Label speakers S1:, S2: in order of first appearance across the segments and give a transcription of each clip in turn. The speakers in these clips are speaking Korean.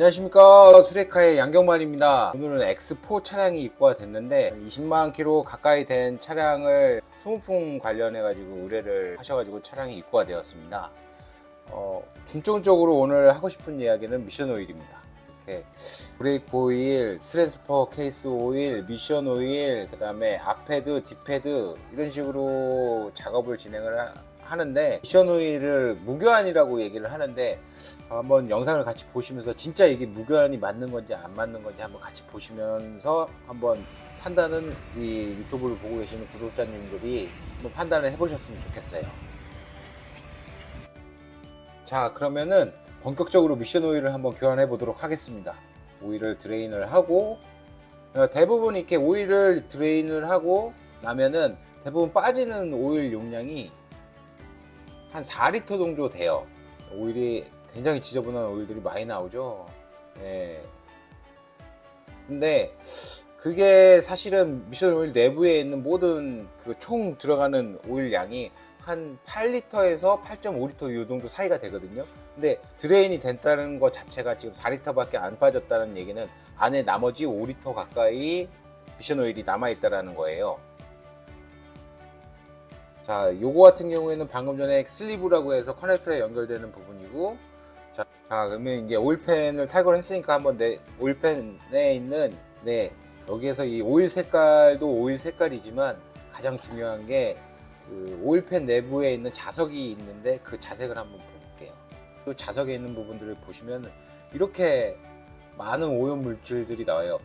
S1: 안녕하십니까, 수레카의 양경만입니다. 오늘은 X4 차량이 입고가 됐는데 20만 킬로 가까이 된 차량을 소모품 관련해 가지고 의뢰를 하셔가지고 차량이 입고가 되었습니다. 중점적으로 오늘 하고 싶은 이야기는 미션 오일입니다. 이렇게 브레이크 오일, 트랜스퍼 케이스 오일, 미션 오일, 그 다음에 앞패드, 뒷패드 이런 식으로 작업을 진행을 하는데, 미션 오일을 무교환이라고 얘기를 하는데, 한번 영상을 같이 보시면서 진짜 이게 무교환이 맞는 건지 안 맞는 건지 한번 같이 보시면서 한번 판단은 이 유튜브를 보고 계시는 구독자님들이 한번 판단을 해보셨으면 좋겠어요. 자, 그러면은 본격적으로 미션 오일을 한번 교환해 보도록 하겠습니다. 오일을 드레인을 하고, 대부분 이렇게 오일을 드레인을 하고 나면은 대부분 빠지는 오일 용량이 한 4리터 정도 돼요. 오일이 굉장히 지저분한 오일들이 많이 나오죠. 예. 근데 그게 사실은 미션 오일 내부에 있는 모든 그 총 들어가는 오일 양이 한 8리터에서 8.5리터 이 정도 사이가 되거든요. 근데 드레인이 된다는 것 자체가 지금 4리터 밖에 안 빠졌다는 얘기는 안에 나머지 5리터 가까이 미션 오일이 남아있다는 거예요. 자, 요거 같은 경우에는 방금 전에 슬리브라고 해서 커넥터에 연결되는 부분이고, 자, 그러면 이제 오일팬을 탈거를 했으니까 한번 오일팬에 있는, 여기에서 이 오일 색깔도 오일 색깔이지만 가장 중요한 게 그 오일팬 내부에 있는 자석이 있는데 그 자색을 한번 볼게요. 그 자석에 있는 부분들을 보시면 이렇게 많은 오염 물질들이 나와요.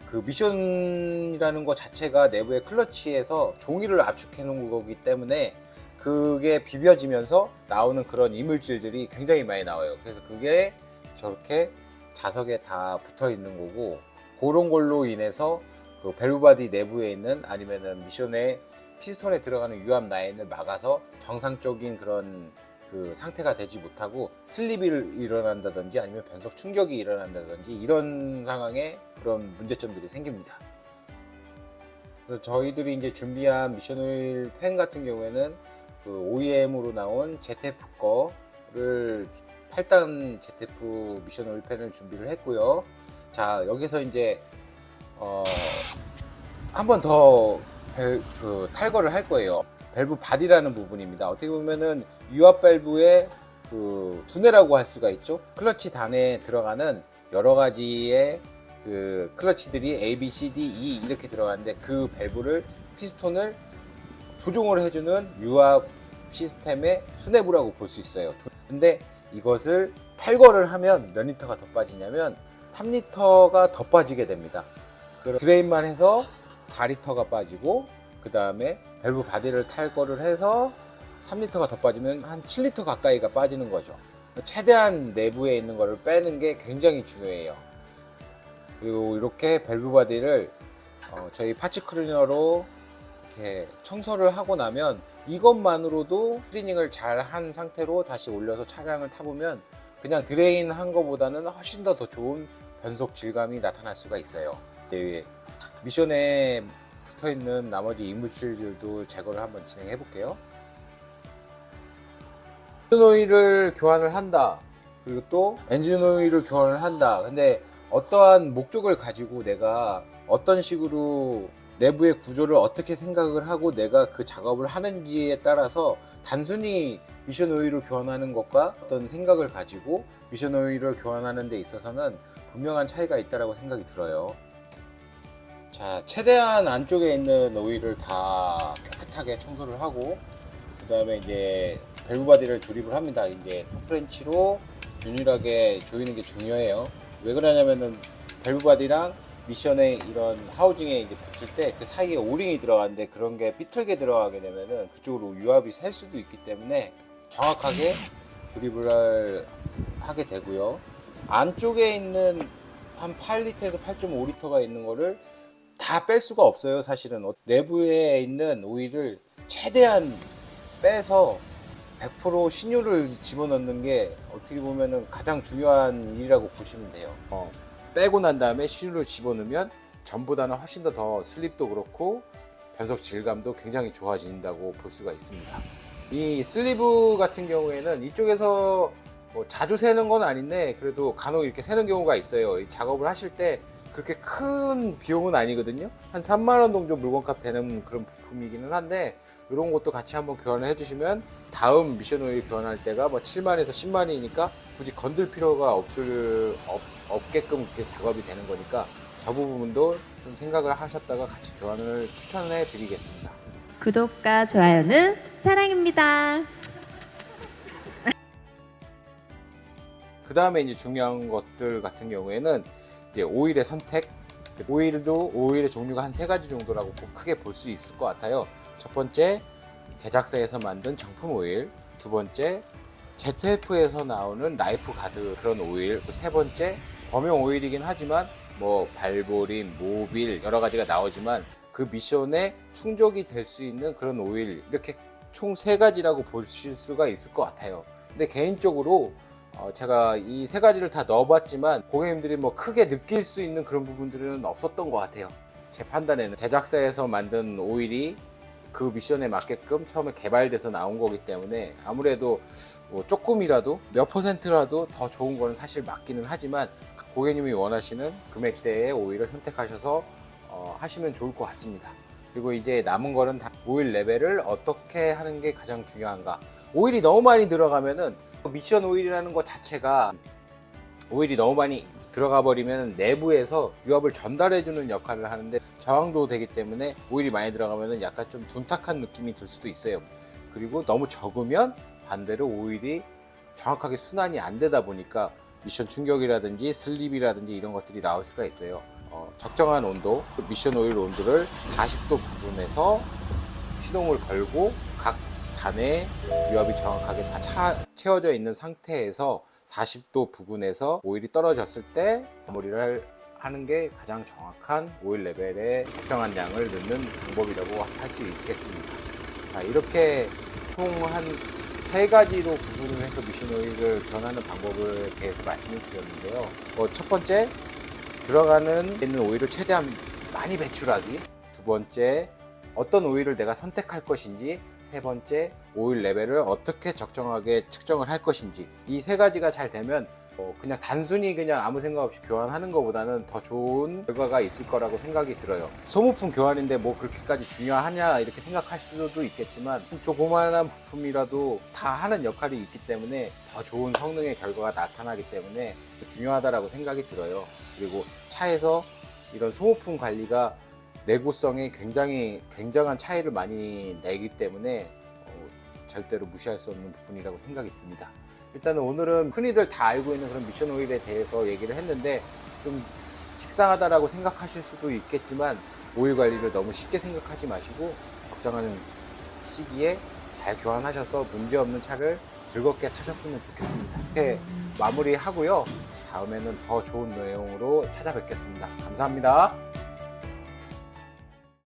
S1: 그 미션이라는 것 자체가 내부의 클러치에서 종이를 압축해 놓은 거기 때문에 그게 비벼지면서 나오는 그런 이물질들이 굉장히 많이 나와요. 그래서 그게 저렇게 자석에 다 붙어 있는 거고, 그런 걸로 인해서 그 밸브 바디 내부에 있는, 아니면은 미션의 피스톤에 들어가는 유압 라인을 막아서 정상적인 그런 그 상태가 되지 못하고 슬립이 일어난다든지 아니면 변속 충격이 일어난다든지 이런 상황에 그런 문제점들이 생깁니다. 그래서 저희들이 이제 준비한 미션 오일 팬 같은 경우에는 그 OEM으로 나온 ZF 거를 8단 ZF 미션 오일 팬을 준비를 했고요. 자, 여기서 이제 한 번 더 탈거를 할 거예요. 밸브 바디라는 부분입니다. 어떻게 보면은 유압 밸브의 그 두뇌라고 할 수가 있죠. 클러치 단에 들어가는 여러 가지의 그 클러치들이 A, B, C, D, E 이렇게 들어가는데, 그 밸브를 피스톤을 조종을 해주는 유압 시스템의 수뇌부라고 볼 수 있어요. 근데 이것을 탈거를 하면 몇 리터가 더 빠지냐면 3리터가 더 빠지게 됩니다. 드레인만 해서 4리터가 빠지고, 그 다음에 밸브 바디를 탈거를 해서 3리터가 더 빠지면 한 7리터 가까이가 빠지는 거죠. 최대한 내부에 있는 거를 빼는 게 굉장히 중요해요. 그리고 이렇게 밸브 바디를 저희 파츠 클리너로 이렇게 청소를 하고 나면 이것만으로도 클리닝을 잘 한 상태로 다시 올려서 차량을 타보면 그냥 드레인 한 거보다는 훨씬 더 좋은 변속 질감이 나타날 수가 있어요. 미션에 붙어있는 나머지 이물질들도 제거를 한번 진행해 볼게요. 엔진 오일을 교환을 한다, 그리고 또 엔진 오일을 교환을 한다. 근데 어떠한 목적을 가지고 내가 어떤 식으로 내부의 구조를 어떻게 생각을 하고 내가 그 작업을 하는지에 따라서 단순히 미션 오일을 교환하는 것과 어떤 생각을 가지고 미션 오일을 교환하는 데 있어서는 분명한 차이가 있다고 생각이 들어요. 자, 최대한 안쪽에 있는 오일을 다 깨끗하게 청소를 하고, 그 다음에 이제 밸브 바디를 조립을 합니다. 이제 톱프렌치로 균일하게 조이는 게 중요해요. 왜 그러냐면은 밸브 바디랑 미션의 이런 하우징에 이제 붙을 때 그 사이에 오링이 들어가는데, 그런 게 삐뚤게 들어가게 되면은 그쪽으로 유압이 셀 수도 있기 때문에 정확하게 조립을 하게 되고요. 안쪽에 있는 한 8리터에서 8.5리터가 있는 거를 다 뺄 수가 없어요. 사실은 내부에 있는 오일을 최대한 빼서 100% 신유를 집어넣는 게 어떻게 보면은 가장 중요한 일이라고 보시면 돼요. 빼고 난 다음에 신유를 집어넣으면 전보다는 훨씬 더 슬립도 그렇고 변속 질감도 굉장히 좋아진다고 볼 수가 있습니다. 이 슬리브 같은 경우에는 이쪽에서 뭐 자주 새는 건 아닌데 그래도 간혹 이렇게 새는 경우가 있어요. 이 작업을 하실 때 그렇게 큰 비용은 아니거든요. 한 3만 원 정도 물건값 되는 그런 부품이기는 한데 이런 것도 같이 한번 교환을 해주시면 다음 미션 오일 교환할 때가 뭐 7만에서 10만이니까 굳이 건들 필요가 없게끔 그렇게 작업이 되는 거니까 저 부분도 좀 생각을 하셨다가 같이 교환을 추천해 드리겠습니다.
S2: 구독과 좋아요는 사랑입니다.
S1: 그 다음에 이제 중요한 것들 같은 경우에는 이제 오일의 선택. 오일의 종류가 한 3가지 정도라고 크게 볼 수 있을 것 같아요. 첫 번째, 제작사에서 만든 정품 오일. 두 번째, ZF에서 나오는 라이프 가드 그런 오일. 세 번째, 범용 오일이긴 하지만 뭐 발보림, 모빌 여러 가지가 나오지만 그 미션에 충족이 될 수 있는 그런 오일, 이렇게 총 3가지라고 보실 수가 있을 것 같아요. 근데 개인적으로 제가 이 3가지를 다 넣어봤지만 고객님들이 뭐 크게 느낄 수 있는 그런 부분들은 없었던 것 같아요. 제 판단에는 제작사에서 만든 오일이 그 미션에 맞게끔 처음에 개발돼서 나온 거기 때문에 아무래도 뭐 조금이라도 몇 %라도 더 좋은 거는 사실 맞기는 하지만 고객님이 원하시는 금액대의 오일을 선택하셔서 하시면 좋을 것 같습니다. 그리고 이제 남은 거는 다 오일 레벨을 어떻게 하는 게 가장 중요한가. 오일이 너무 많이 들어가면은 미션 오일이라는 것 자체가 오일이 너무 많이 들어가 버리면 내부에서 유압을 전달해 주는 역할을 하는데 저항도 되기 때문에 오일이 많이 들어가면은 약간 좀 둔탁한 느낌이 들 수도 있어요. 그리고 너무 적으면 반대로 오일이 정확하게 순환이 안 되다 보니까 미션 충격이라든지 슬립이라든지 이런 것들이 나올 수가 있어요. 적정한 온도, 미션 오일 온도를 40도 부분에서 시동을 걸고 각 단에 유압이 정확하게 다 채워져 있는 상태에서 40도 부근에서 오일이 떨어졌을 때 마무리를 하는 게 가장 정확한 오일 레벨의 적정한 양을 넣는 방법이라고 할 수 있겠습니다. 이렇게 총 한 3가지로 구분을 해서 미션 오일을 교환하는 방법에 대해서 말씀을 드렸는데요. 첫 번째, 들어가는 있는 오일을 최대한 많이 배출하기. 두 번째, 어떤 오일을 내가 선택할 것인지. 세 번째, 오일 레벨을 어떻게 적정하게 측정을 할 것인지. 이 3가지가 잘 되면 그냥 단순히 그냥 아무 생각 없이 교환하는 것보다는 더 좋은 결과가 있을 거라고 생각이 들어요. 소모품 교환인데 뭐 그렇게까지 중요하냐 이렇게 생각할 수도 있겠지만 조그마한 부품이라도 다 하는 역할이 있기 때문에 더 좋은 성능의 결과가 나타나기 때문에 중요하다라고 생각이 들어요. 그리고 차에서 이런 소모품 관리가 내구성에 굉장한 차이를 많이 내기 때문에 절대로 무시할 수 없는 부분이라고 생각이 듭니다. 일단은 오늘은 흔히들 다 알고 있는 그런 미션 오일에 대해서 얘기를 했는데 좀 식상하다라고 생각하실 수도 있겠지만 오일 관리를 너무 쉽게 생각하지 마시고 적정한 시기에 잘 교환하셔서 문제없는 차를 즐겁게 타셨으면 좋겠습니다. 이렇게 마무리하고요. 다음에는 더 좋은 내용으로 찾아뵙겠습니다. 감사합니다.